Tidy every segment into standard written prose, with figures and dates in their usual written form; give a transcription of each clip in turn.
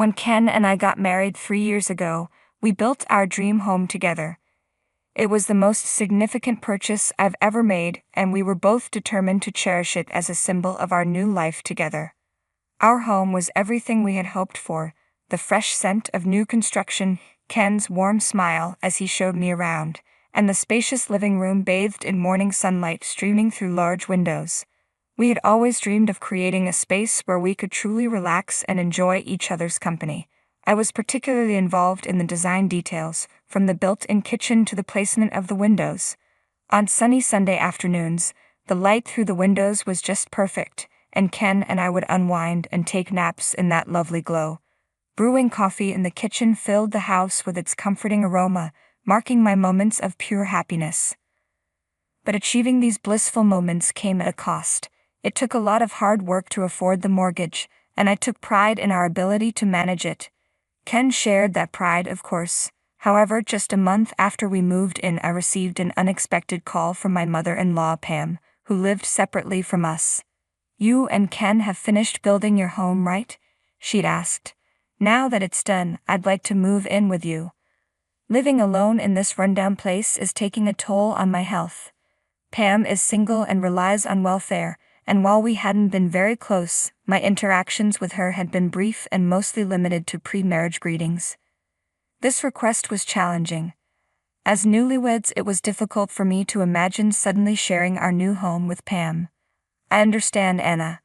When Ken and I got married 3 years ago, we built our dream home together. It was the most significant purchase I've ever made, and we were both determined to cherish it as a symbol of our new life together. Our home was everything we had hoped for: the fresh scent of new construction, Ken's warm smile as he showed me around, and the spacious living room bathed in morning sunlight streaming through large windows. We had always dreamed of creating a space where we could truly relax and enjoy each other's company. I was particularly involved in the design details, from the built-in kitchen to the placement of the windows. On sunny Sunday afternoons, the light through the windows was just perfect, and Ken and I would unwind and take naps in that lovely glow. Brewing coffee in the kitchen filled the house with its comforting aroma, marking my moments of pure happiness. But achieving these blissful moments came at a cost. It took a lot of hard work to afford the mortgage, and I took pride in our ability to manage it. Ken shared that pride, of course. However, just a month after we moved in, I received an unexpected call from my mother-in-law, Pam, who lived separately from us. "You and Ken have finished building your home, right?" she'd asked. "Now that it's done, I'd like to move in with you. Living alone in this rundown place is taking a toll on my health." Pam is single and relies on welfare, and while we hadn't been very close, my interactions with her had been brief and mostly limited to pre-marriage greetings. This request was challenging. As newlyweds, it was difficult for me to imagine suddenly sharing our new home with Pam. "I understand, Anna.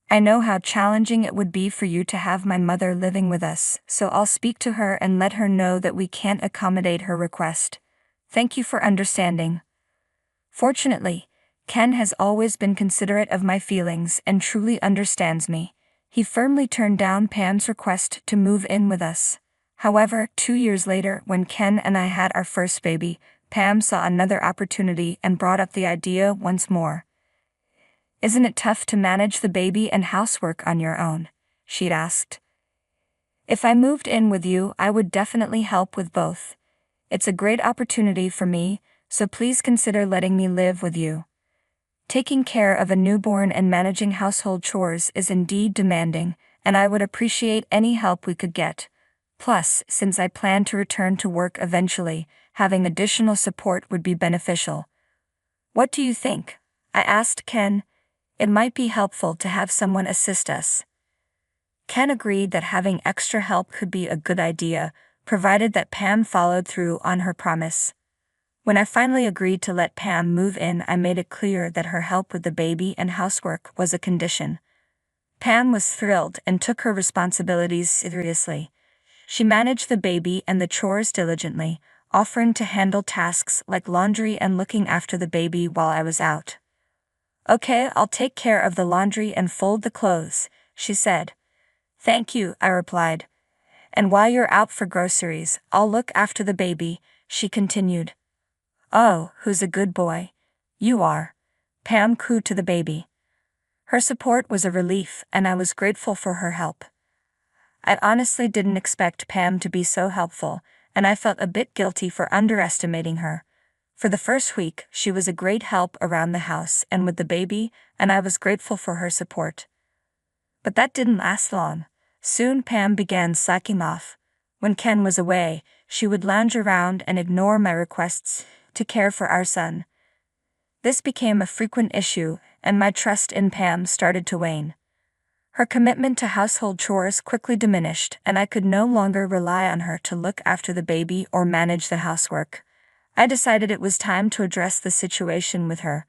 I know how challenging it would be for you to have my mother living with us, so I'll speak to her and let her know that we can't accommodate her request. Thank you for understanding." Fortunately, Ken has always been considerate of my feelings and truly understands me. He firmly turned down Pam's request to move in with us. However, 2 years later, when Ken and I had our first baby, Pam saw another opportunity and brought up the idea once more. "Isn't it tough to manage the baby and housework on your own?" she'd asked. "If I moved in with you, I would definitely help with both. It's a great opportunity for me, so please consider letting me live with you. Taking care of a newborn and managing household chores is indeed demanding, and I would appreciate any help we could get. Plus, since I plan to return to work eventually, having additional support would be beneficial." "What do you think?" I asked Ken. "It might be helpful to have someone assist us." Ken agreed that having extra help could be a good idea, provided that Pam followed through on her promise. When I finally agreed to let Pam move in, I made it clear that her help with the baby and housework was a condition. Pam was thrilled and took her responsibilities seriously. She managed the baby and the chores diligently, offering to handle tasks like laundry and looking after the baby while I was out. "Okay, I'll take care of the laundry and fold the clothes," she said. "Thank you," I replied. "And while you're out for groceries, I'll look after the baby," she continued. "Oh, who's a good boy?" "You are," Pam cooed to the baby. Her support was a relief, and I was grateful for her help. I honestly didn't expect Pam to be so helpful, and I felt a bit guilty for underestimating her. For the first week, she was a great help around the house and with the baby, and I was grateful for her support. But that didn't last long. Soon Pam began slacking off. When Ken was away, she would lounge around and ignore my requests to care for our son. This became a frequent issue, and my trust in Pam started to wane. Her commitment to household chores quickly diminished, and I could no longer rely on her to look after the baby or manage the housework. I decided it was time to address the situation with her.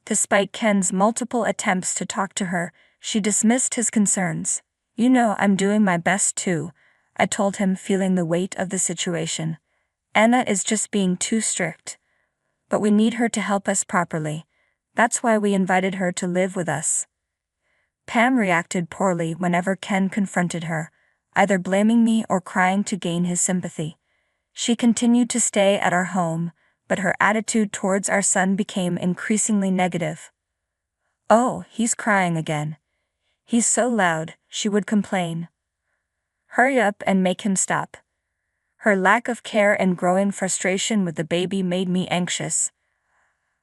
Despite Ken's multiple attempts to talk to her, she dismissed his concerns. "You know I'm doing my best too," I told him, feeling the weight of the situation. "Anna is just being too strict. But we need her to help us properly. That's why we invited her to live with us." Pam reacted poorly whenever Ken confronted her, either blaming me or crying to gain his sympathy. She continued to stay at our home, but her attitude towards our son became increasingly negative. "Oh, he's crying again. He's so loud," she would complain. "Hurry up and make him stop." Her lack of care and growing frustration with the baby made me anxious.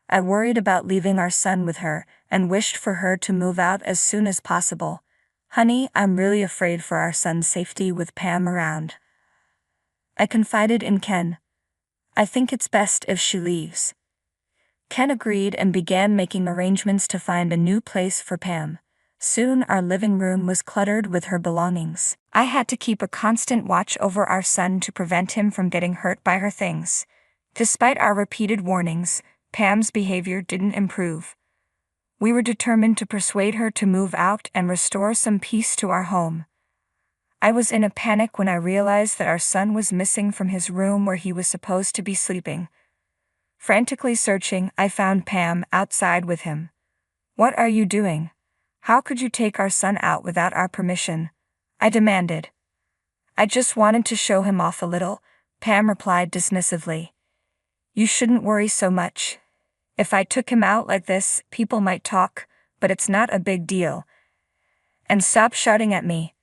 I worried about leaving our son with her and wished for her to move out as soon as possible. "Honey, I'm really afraid for our son's safety with Pam around." I confided in Ken. "I think it's best if she leaves." Ken agreed and began making arrangements to find a new place for Pam. Soon our living room was cluttered with her belongings. I had to keep a constant watch over our son to prevent him from getting hurt by her things. Despite our repeated warnings, Pam's behavior didn't improve. We were determined to persuade her to move out and restore some peace to our home. I was in a panic when I realized that our son was missing from his room where he was supposed to be sleeping. Frantically searching, I found Pam outside with him. "What are you doing? How could you take our son out without our permission?" I demanded. "I just wanted to show him off a little," Pam replied dismissively. "You shouldn't worry so much. If I took him out like this, people might talk, but it's not a big deal." And stop shouting at me.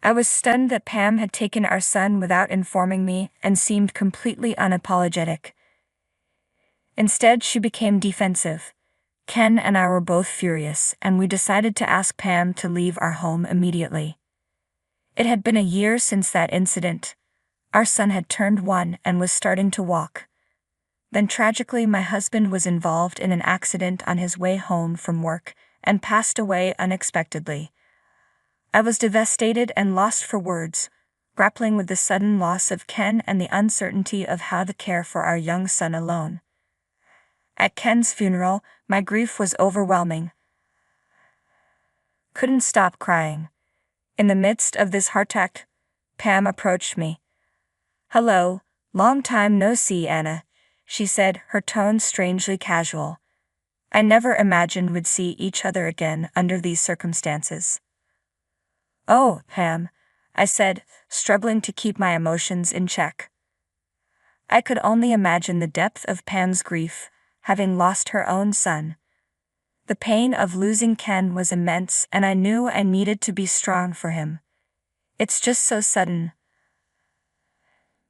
I was stunned that Pam had taken our son without informing me and seemed completely unapologetic. Instead, she became defensive. Ken and I were both furious, and we decided to ask Pam to leave our home immediately. It had been a year since that incident. Our son had turned 1 and was starting to walk. Then tragically, my husband was involved in an accident on his way home from work and passed away unexpectedly. I was devastated and lost for words, grappling with the sudden loss of Ken and the uncertainty of how to care for our young son alone. At Ken's funeral, my grief was overwhelming. Couldn't stop crying. In the midst of this heart attack, Pam approached me. "Hello, long time no see, Anna," she said, her tone strangely casual. "I never imagined we'd see each other again under these circumstances." "Oh, Pam," I said, struggling to keep my emotions in check. I could only imagine the depth of Pam's grief, having lost her own son. The pain of losing Ken was immense, and I knew I needed to be strong for him. "It's just so sudden,"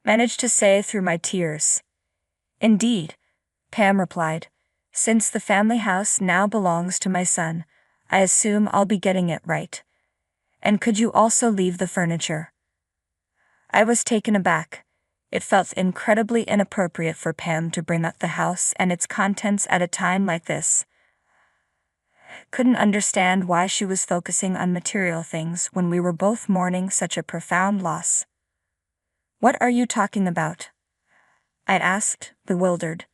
managed to say through my tears. "Indeed," Pam replied. "Since the family house now belongs to my son, I assume I'll be getting it right. And could you also leave the furniture?" I was taken aback. It felt incredibly inappropriate for Pam to bring up the house and its contents at a time like this. Couldn't understand why she was focusing on material things when we were both mourning such a profound loss. "What are you talking about?" I asked, bewildered.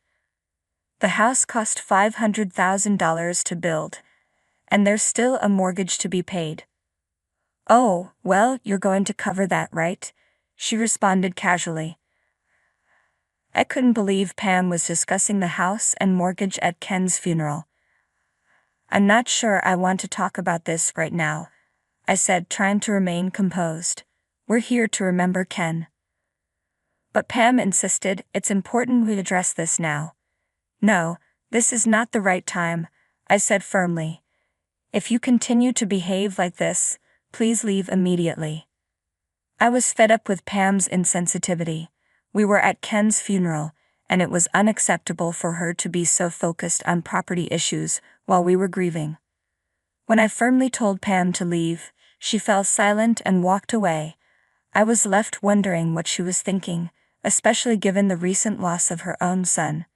"The house cost $500,000 to build, and there's still a mortgage to be paid." "Oh, well, you're going to cover that, right?" she responded casually. I couldn't believe Pam was discussing the house and mortgage at Ken's funeral. "I'm not sure I want to talk about this right now," I said, trying to remain composed. "We're here to remember Ken." But Pam insisted it's important we address this now. "No, this is not the right time," I said firmly. "If you continue to behave like this, please leave immediately." I was fed up with Pam's insensitivity. We were at Ken's funeral, and it was unacceptable for her to be so focused on property issues while we were grieving. When I firmly told Pam to leave, she fell silent and walked away. I was left wondering what she was thinking, especially given the recent loss of her own son.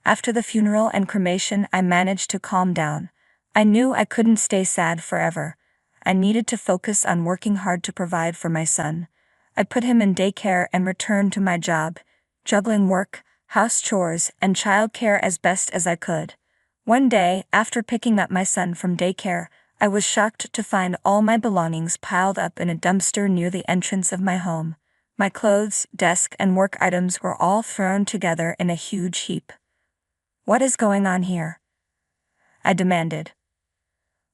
After the funeral and cremation, I managed to calm down. I knew I couldn't stay sad forever. I needed to focus on working hard to provide for my son. I put him in daycare and returned to my job, juggling work, house chores, and childcare as best as I could. One day, after picking up my son from daycare, I was shocked to find all my belongings piled up in a dumpster near the entrance of my home. My clothes, desk, and work items were all thrown together in a huge heap. "What is going on here?" I demanded.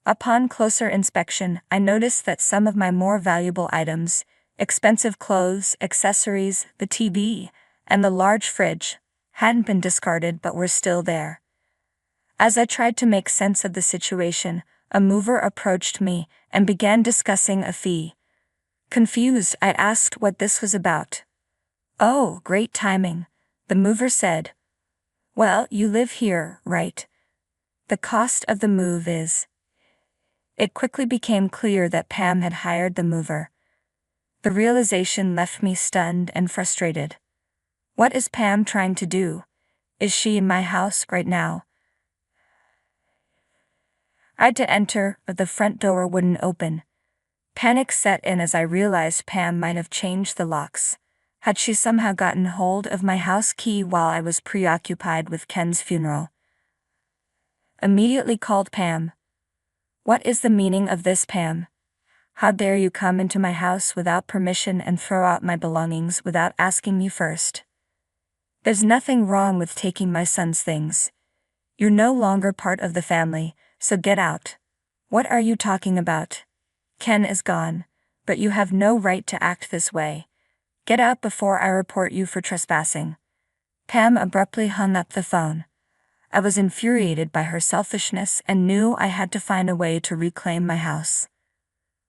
Upon closer inspection, I noticed that some of my more valuable items, expensive clothes, accessories, the TV, and the large fridge, hadn't been discarded but were still there. As I tried to make sense of the situation, a mover approached me and began discussing a fee. Confused, I asked what this was about. "Oh, great timing," the mover said. "Well, you live here, right? The cost of the move is..." It quickly became clear that Pam had hired the mover. The realization left me stunned and frustrated. What is Pam trying to do? Is she in my house right now? I had to enter, but the front door wouldn't open. Panic set in as I realized Pam might have changed the locks. Had she somehow gotten hold of my house key while I was preoccupied with Ken's funeral? Immediately called Pam. What is the meaning of this, Pam? How dare you come into my house without permission and throw out my belongings without asking me first? There's nothing wrong with taking my son's things. You're no longer part of the family, so get out. What are you talking about? Ken is gone, but you have no right to act this way. Get out before I report you for trespassing. Pam abruptly hung up the phone. I was infuriated by her selfishness and knew I had to find a way to reclaim my house.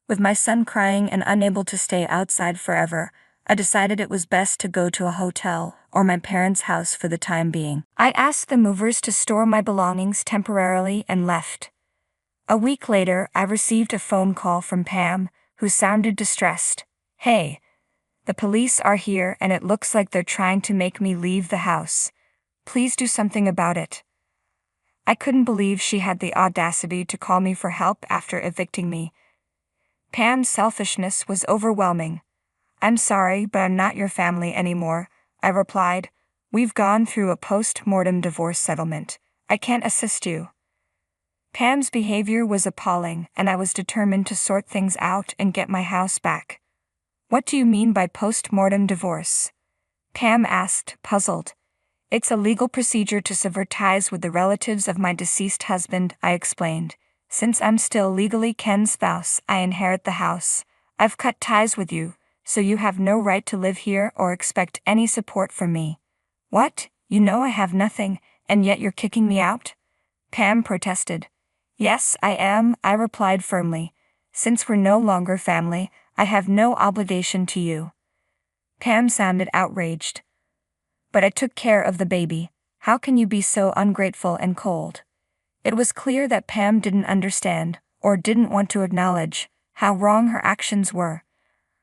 With my son crying and unable to stay outside forever, I decided it was best to go to a hotel or my parents' house for the time being. I asked the movers to store my belongings temporarily and left. A week later, I received a phone call from Pam, who sounded distressed. Hey, the police are here and it looks like they're trying to make me leave the house. Please do something about it. I couldn't believe she had the audacity to call me for help after evicting me. Pam's selfishness was overwhelming. I'm sorry, but I'm not your family anymore, I replied. We've gone through a post-mortem divorce settlement. I can't assist you. Pam's behavior was appalling, and I was determined to sort things out and get my house back. What do you mean by post-mortem divorce? Pam asked, puzzled. It's a legal procedure to sever ties with the relatives of my deceased husband, I explained. Since I'm still legally Ken's spouse, I inherit the house. I've cut ties with you, so you have no right to live here or expect any support from me. What? You know I have nothing, and yet you're kicking me out? Pam protested. Yes, I am, I replied firmly. Since we're no longer family, I have no obligation to you. Pam sounded outraged. But I took care of the baby. How can you be so ungrateful and cold? It was clear that Pam didn't understand, or didn't want to acknowledge, how wrong her actions were.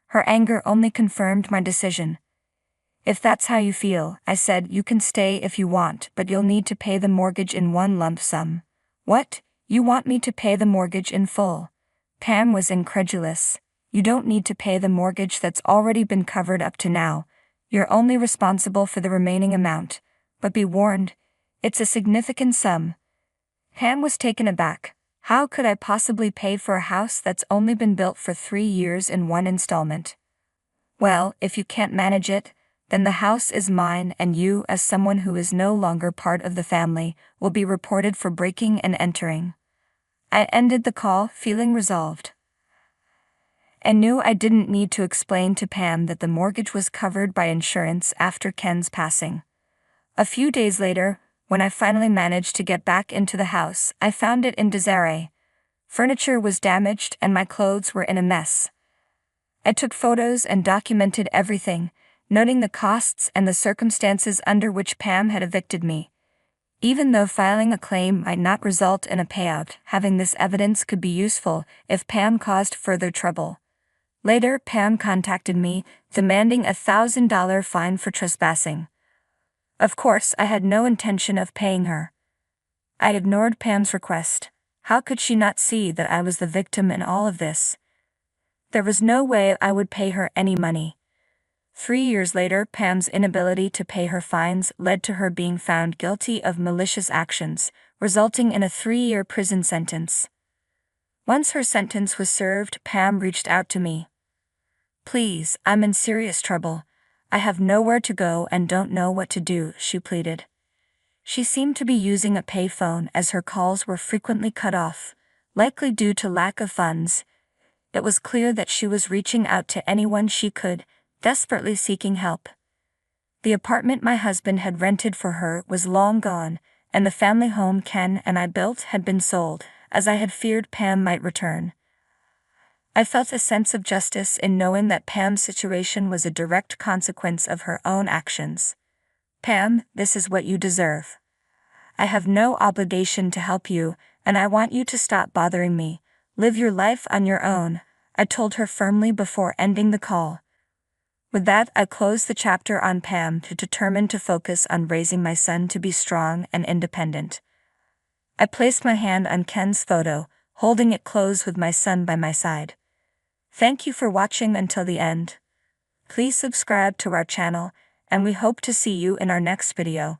Her anger only confirmed my decision. If that's how you feel, I said, you can stay if you want, but you'll need to pay the mortgage in one lump sum. What? You want me to pay the mortgage in full? Pam was incredulous. You don't need to pay the mortgage that's already been covered up to now. You're only responsible for the remaining amount. But be warned, it's a significant sum. Pam was taken aback. How could I possibly pay for a house that's only been built for 3 years in one installment? Well, if you can't manage it, then the house is mine, and you, as someone who is no longer part of the family, will be reported for breaking and entering. I ended the call feeling resolved. I knew I didn't need to explain to Pam that the mortgage was covered by insurance after Ken's passing. A few days later, when I finally managed to get back into the house, I found it in disarray. Furniture was damaged and my clothes were in a mess. I took photos and documented everything, noting the costs and the circumstances under which Pam had evicted me. Even though filing a claim might not result in a payout, having this evidence could be useful if Pam caused further trouble. Later, Pam contacted me, demanding a $1,000 fine for trespassing. Of course, I had no intention of paying her. I ignored Pam's request. How could she not see that I was the victim in all of this? There was no way I would pay her any money. 3 years later, Pam's inability to pay her fines led to her being found guilty of malicious actions, resulting in a 3-year prison sentence. Once her sentence was served, Pam reached out to me. Please, I'm in serious trouble. I have nowhere to go and don't know what to do, she pleaded. She seemed to be using a payphone as her calls were frequently cut off, likely due to lack of funds. It was clear that she was reaching out to anyone she could, desperately seeking help. The apartment my husband had rented for her was long gone, and the family home Ken and I built had been sold, as I had feared Pam might return. I felt a sense of justice in knowing that Pam's situation was a direct consequence of her own actions. Pam, this is what you deserve. I have no obligation to help you, and I want you to stop bothering me. Live your life on your own, I told her firmly before ending the call. With that, I closed the chapter on Pam to determine to focus on raising my son to be strong and independent. I placed my hand on Ken's photo, holding it close with my son by my side. Thank you for watching until the end. Please subscribe to our channel, and we hope to see you in our next video.